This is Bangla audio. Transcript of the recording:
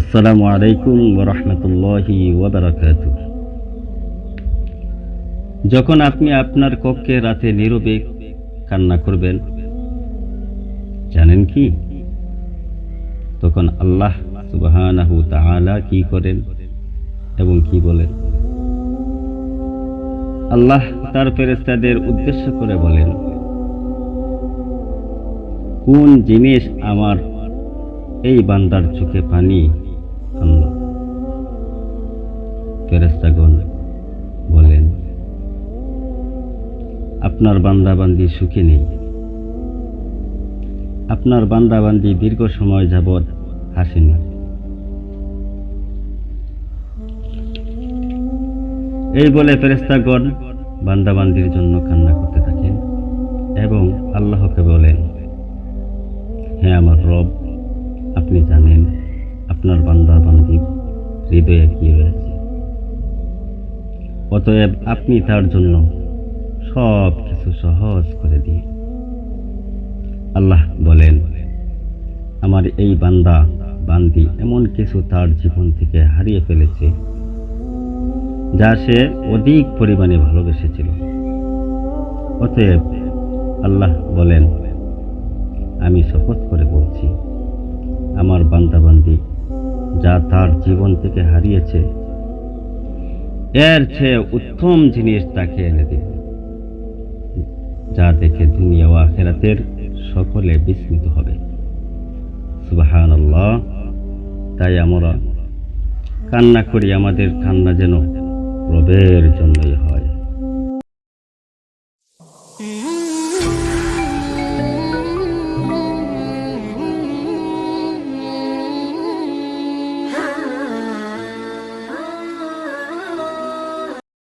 আসসালামু আলাইকুম ওয়া রাহমাতুল্লাহি ওয়া বারাকাতুহু। যখন আপনি আপনার কক্ষে রাতে নীরবে কান্না করবেন, জানেন কি? তখন আল্লাহ সুবহানাহু ওয়া তাআলা কি করেন এবং কি বলেন? আল্লাহ তার ফেরেশতাদের উদ্দেশ্য করে বলেন, কোন জিনিস আমার এই বান্দার চোখে পানি আনল? ফেরেশতাগণ বলেন, আপনার বান্দাবান্দি সুখে নেই, আপনার বান্দাবান্দি দীর্ঘ সময় যাবৎ হাসেনি। এই বলে ফেরেশতাগণ বান্দাবান্দির জন্য কান্না করতে থাকেন এবং আল্লাহকে বলেন, হে আমার রব, আপনি জানেন আপনার বান্দাবান্দির হৃদয়ে কি রয়েছে, অতএব আপনি তার জন্য সব কিছু সহজ করে দিন। আল্লাহ বলেন, আমার এই বান্দা বান্দি এমন কিছু তার জীবন থেকে হারিয়ে ফেলেছে যা সে অধিক পরিমাণে ভালোবেসেছিল। অতএব আল্লাহ বলেন, আমি শপথ করে বলছি, আমার বান্দাবান্দি যা তার জীবন থেকে হারিয়েছে এর চেয়ে উত্তম জিনিস তাকে এনে দিবে, যা দেখে দুনিয়া ও আখিরাতের সকলে বিস্মিত হবে। সুবহানাল্লাহ। তাই আমরা কান্না করি, আমাদের কান্না যেন রবের জন্যই হয়।